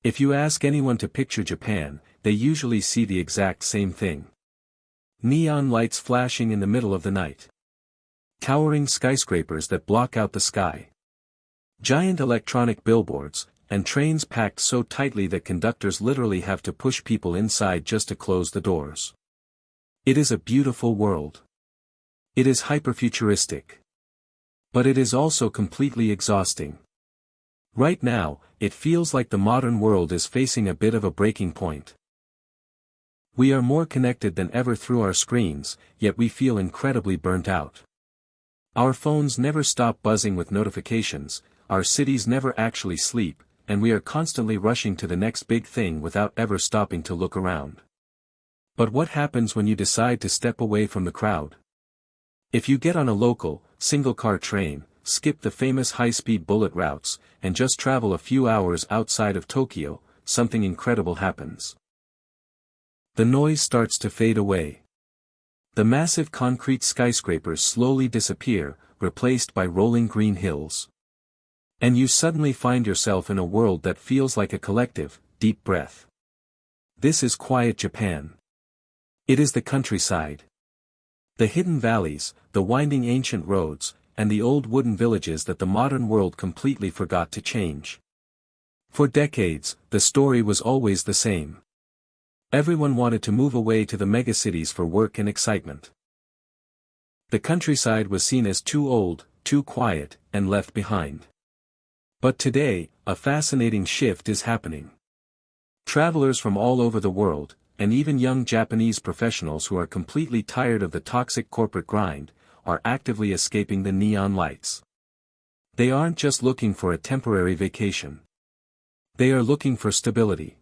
If you ask anyone to picture Japan, they usually see the exact same thing. Neon lights flashing in the middle of the night. Towering skyscrapers that block out the sky. Giant electronic billboards, and trains packed so tightly that conductors literally have to push people inside just to close the doors. It is a beautiful world. It is hyperfuturistic. But it is also completely exhausting. Right now, it feels like the modern world is facing a bit of a breaking point. We are more connected than ever through our screens, yet we feel incredibly burnt out. Our phones never stop buzzing with notifications, our cities never actually sleep, and we are constantly rushing to the next big thing without ever stopping to look around. But what happens when you decide to step away from the crowd? If you get on a local, single-car train, skip the famous high-speed bullet routes, and just travel a few hours outside of Tokyo, something incredible happens. The noise starts to fade away. The massive concrete skyscrapers slowly disappear, replaced by rolling green hills. And you suddenly find yourself in a world that feels like a collective, deep breath. This is quiet Japan. It is the countryside. The hidden valleys, the winding ancient roads, and the old wooden villages that the modern world completely forgot to change. For decades, the story was always the same. Everyone wanted to move away to the megacities for work and excitement. The countryside was seen as too old, too quiet, and left behind. But today, a fascinating shift is happening. Travelers from all over the world, and even young Japanese professionals who are completely tired of the toxic corporate grind, are actively escaping the neon lights. They aren't just looking for a temporary vacation. They are looking for stability.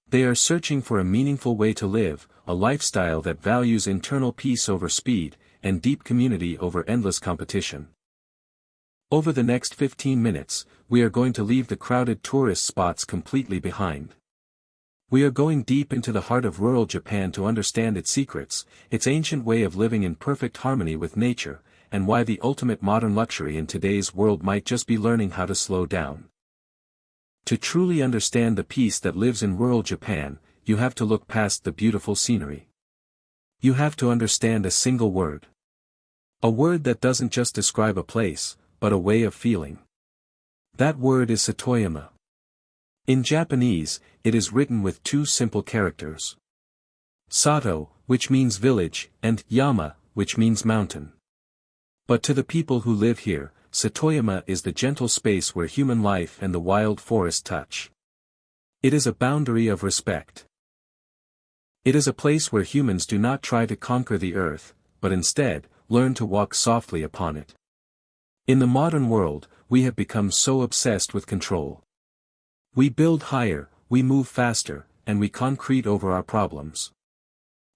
They are searching for a meaningful way to live, a lifestyle that values internal peace over speed, and deep community over endless competition. Over the next 15 minutes, we are going to leave the crowded tourist spots completely behind. We are going deep into the heart of rural Japan to understand its secrets, its ancient way of living in perfect harmony with nature, and why the ultimate modern luxury in today's world might just be learning how to slow down. To truly understand the peace that lives in rural Japan, you have to look past the beautiful scenery. You have to understand a single word. A word that doesn't just describe a place, but a way of feeling. That word is Satoyama. In Japanese, it is written with two simple characters. Sato, which means village, and Yama, which means mountain. But to the people who live here, Satoyama is the gentle space where human life and the wild forest touch. It is a boundary of respect. It is a place where humans do not try to conquer the earth, but instead, learn to walk softly upon it. In the modern world, we have become so obsessed with control. We build higher, we move faster, and we concrete over our problems.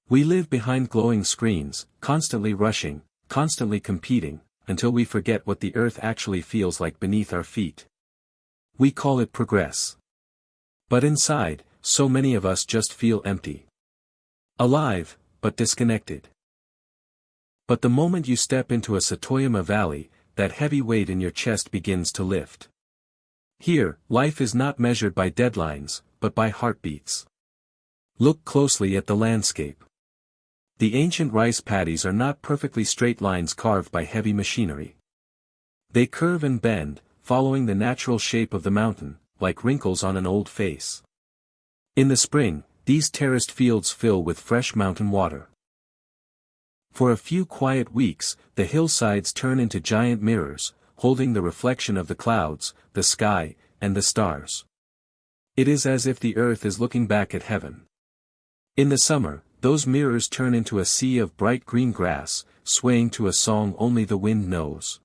We live behind glowing screens, constantly rushing, constantly competing, until we forget what the earth actually feels like beneath our feet. We call it progress. But inside, so many of us just feel empty. Alive, but disconnected. But the moment you step into a Satoyama valley, that heavy weight in your chest begins to lift. Here, life is not measured by deadlines, but by heartbeats. Look closely at the landscape. The ancient rice paddies are not perfectly straight lines carved by heavy machinery. They curve and bend, following the natural shape of the mountain, like wrinkles on an old face. In the spring, these terraced fields fill with fresh mountain water. For a few quiet weeks, the hillsides turn into giant mirrors, holding the reflection of the clouds, the sky, and the stars. It is as if the earth is looking back at heaven. In the summer, those mirrors turn into a sea of bright green grass, swaying to a song only the wind knows.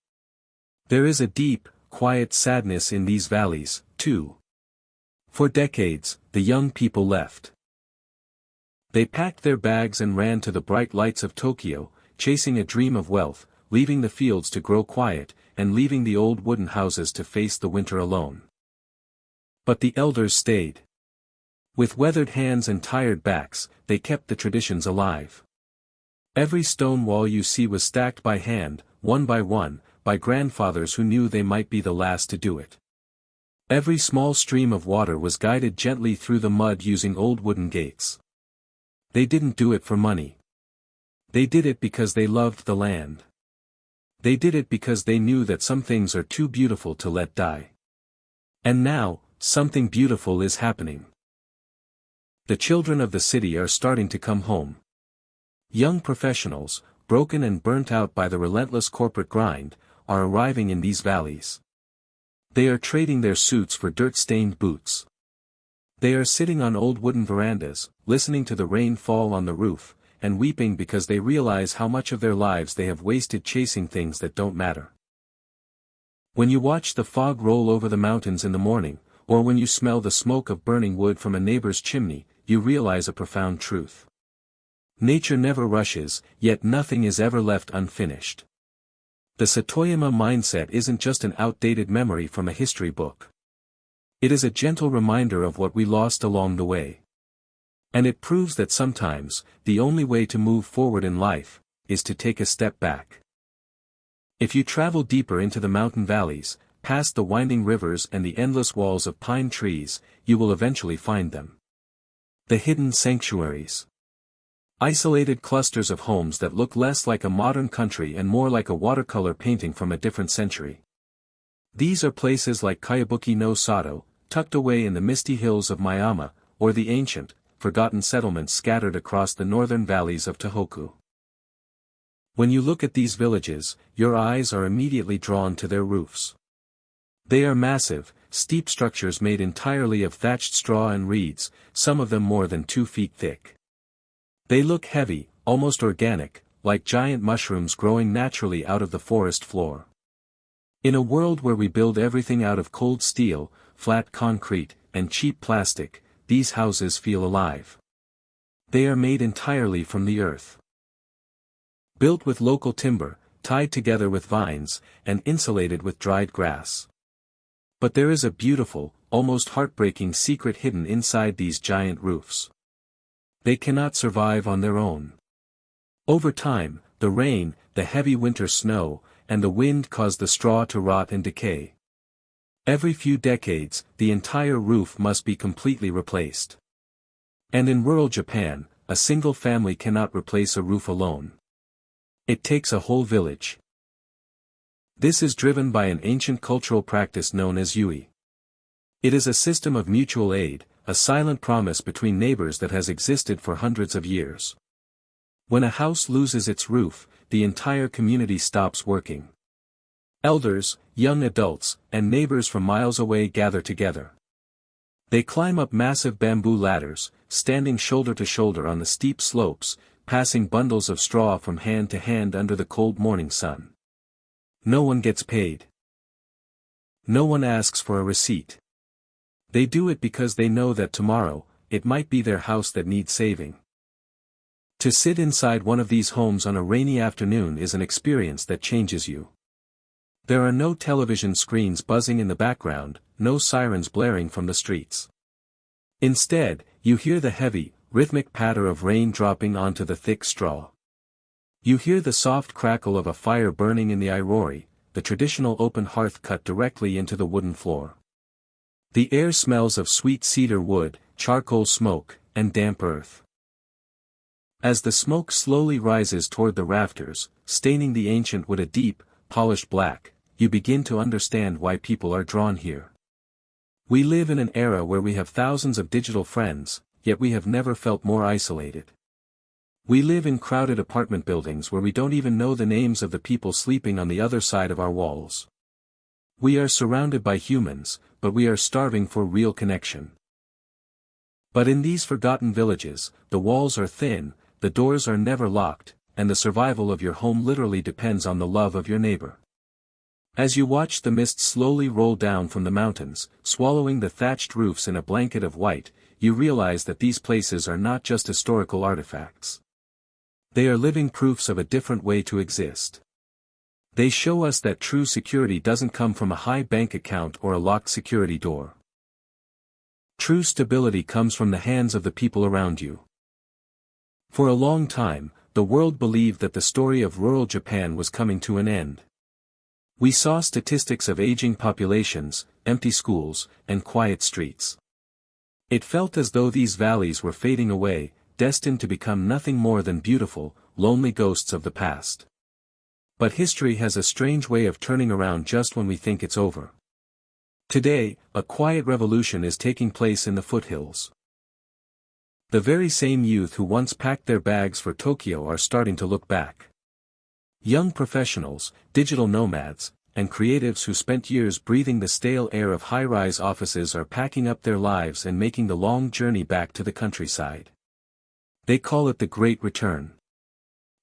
There is a deep, quiet sadness in these valleys, too. For decades, the young people left. They packed their bags and ran to the bright lights of Tokyo, chasing a dream of wealth, leaving the fields to grow quiet, and leaving the old wooden houses to face the winter alone. But the elders stayed. With weathered hands and tired backs, they kept the traditions alive. Every stone wall you see was stacked by hand, one, by grandfathers who knew they might be the last to do it. Every small stream of water was guided gently through the mud using old wooden gates. They didn't do it for money. They did it because they loved the land. They did it because they knew that some things are too beautiful to let die. And now, something beautiful is happening. The children of the city are starting to come home. Young professionals, broken and burnt out by the relentless corporate grind, are arriving in these valleys. They are trading their suits for dirt-stained boots. They are sitting on old wooden verandas, listening to the rain fall on the roof, and weeping because they realize how much of their lives they have wasted chasing things that don't matter. When you watch the fog roll over the mountains in the morning, or when you smell the smoke of burning wood from a neighbor's chimney, you realize a profound truth. Nature never rushes, yet nothing is ever left unfinished. The Satoyama mindset isn't just an outdated memory from a history book. It is a gentle reminder of what we lost along the way. And it proves that sometimes, the only way to move forward in life, is to take a step back. If you travel deeper into the mountain valleys, past the winding rivers and the endless walls of pine trees, you will eventually find them. The hidden sanctuaries. Isolated clusters of homes that look less like a modern country and more like a watercolor painting from a different century. These are places like Kayabuki no Sato, tucked away in the misty hills of Miyama, or the ancient, forgotten settlements scattered across the northern valleys of Tohoku. When you look at these villages, your eyes are immediately drawn to their roofs. They are massive, steep structures made entirely of thatched straw and reeds, some of them more than 2 feet thick. They look heavy, almost organic, like giant mushrooms growing naturally out of the forest floor. In a world where we build everything out of cold steel, flat concrete, and cheap plastic, these houses feel alive. They are made entirely from the earth. Built with local timber, tied together with vines, and insulated with dried grass. But there is a beautiful, almost heartbreaking secret hidden inside these giant roofs. They cannot survive on their own. Over time, the rain, the heavy winter snow, and the wind cause the straw to rot and decay. Every few decades, the entire roof must be completely replaced. And in rural Japan, a single family cannot replace a roof alone. It takes a whole village. This is driven by an ancient cultural practice known as yui. It is a system of mutual aid, a silent promise between neighbors that has existed for hundreds of years. When a house loses its roof, the entire community stops working. Elders, young adults, and neighbors from miles away gather together. They climb up massive bamboo ladders, standing shoulder to shoulder on the steep slopes, passing bundles of straw from hand to hand under the cold morning sun. No one gets paid. No one asks for a receipt. They do it because they know that tomorrow, it might be their house that needs saving. To sit inside one of these homes on a rainy afternoon is an experience that changes you. There are no television screens buzzing in the background, no sirens blaring from the streets. Instead, you hear the heavy, rhythmic patter of rain dropping onto the thick straw. You hear the soft crackle of a fire burning in the irori, the traditional open hearth cut directly into the wooden floor. The air smells of sweet cedar wood, charcoal smoke, and damp earth. As the smoke slowly rises toward the rafters, staining the ancient wood a deep, polished black, you begin to understand why people are drawn here. We live in an era where we have thousands of digital friends, yet we have never felt more isolated. We live in crowded apartment buildings where we don't even know the names of the people sleeping on the other side of our walls. We are surrounded by humans, but we are starving for real connection. But in these forgotten villages, the walls are thin, the doors are never locked, and the survival of your home literally depends on the love of your neighbor. As you watch the mist slowly roll down from the mountains, swallowing the thatched roofs in a blanket of white, you realize that these places are not just historical artifacts. They are living proofs of a different way to exist. They show us that true security doesn't come from a high bank account or a locked security door. True stability comes from the hands of the people around you. For a long time, the world believed that the story of rural Japan was coming to an end. We saw statistics of aging populations, empty schools, and quiet streets. It felt as though these valleys were fading away, destined to become nothing more than beautiful, lonely ghosts of the past. But history has a strange way of turning around just when we think it's over. Today, a quiet revolution is taking place in the foothills. The very same youth who once packed their bags for Tokyo are starting to look back. Young professionals, digital nomads, and creatives who spent years breathing the stale air of high-rise offices are packing up their lives and making the long journey back to the countryside. They call it the Great Return.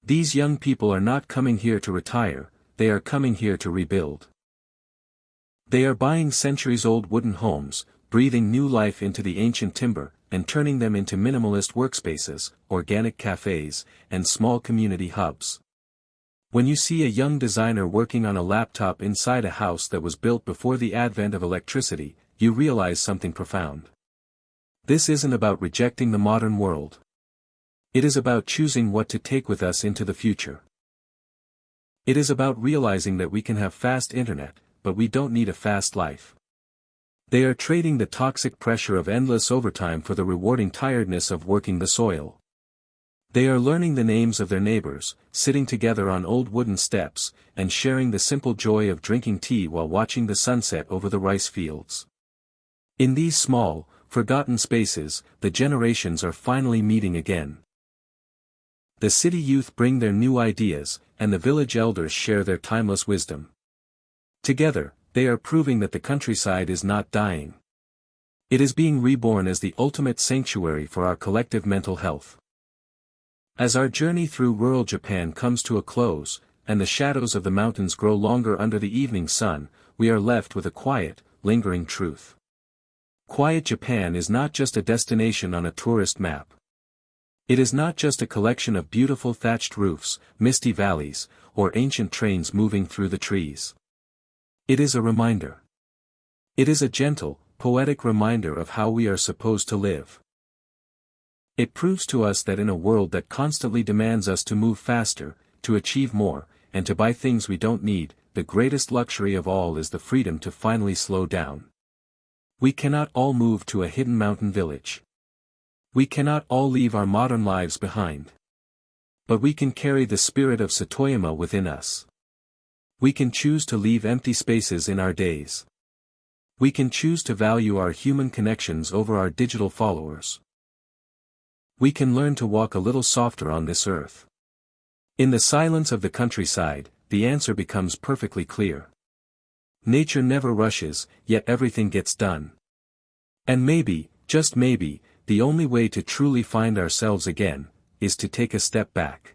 These young people are not coming here to retire, they are coming here to rebuild. They are buying centuries-old wooden homes, breathing new life into the ancient timber, and turning them into minimalist workspaces, organic cafes, and small community hubs. When you see a young designer working on a laptop inside a house that was built before the advent of electricity, you realize something profound. This isn't about rejecting the modern world. It is about choosing what to take with us into the future. It is about realizing that we can have fast internet, but we don't need a fast life. They are trading the toxic pressure of endless overtime for the rewarding tiredness of working the soil. They are learning the names of their neighbors, sitting together on old wooden steps, and sharing the simple joy of drinking tea while watching the sunset over the rice fields. In these small, forgotten spaces, the generations are finally meeting again. The city youth bring their new ideas, and the village elders share their timeless wisdom. Together, they are proving that the countryside is not dying. It is being reborn as the ultimate sanctuary for our collective mental health. As our journey through rural Japan comes to a close, and the shadows of the mountains grow longer under the evening sun, we are left with a quiet, lingering truth. Quiet Japan is not just a destination on a tourist map. It is not just a collection of beautiful thatched roofs, misty valleys, or ancient trains moving through the trees. It is a reminder. It is a gentle, poetic reminder of how we are supposed to live. It proves to us that in a world that constantly demands us to move faster, to achieve more, and to buy things we don't need, the greatest luxury of all is the freedom to finally slow down. We cannot all move to a hidden mountain village. We cannot all leave our modern lives behind. But we can carry the spirit of Satoyama within us. We can choose to leave empty spaces in our days. We can choose to value our human connections over our digital followers. We can learn to walk a little softer on this earth. In the silence of the countryside, the answer becomes perfectly clear. Nature never rushes, yet everything gets done. And maybe, just maybe, the only way to truly find ourselves again, is to take a step back.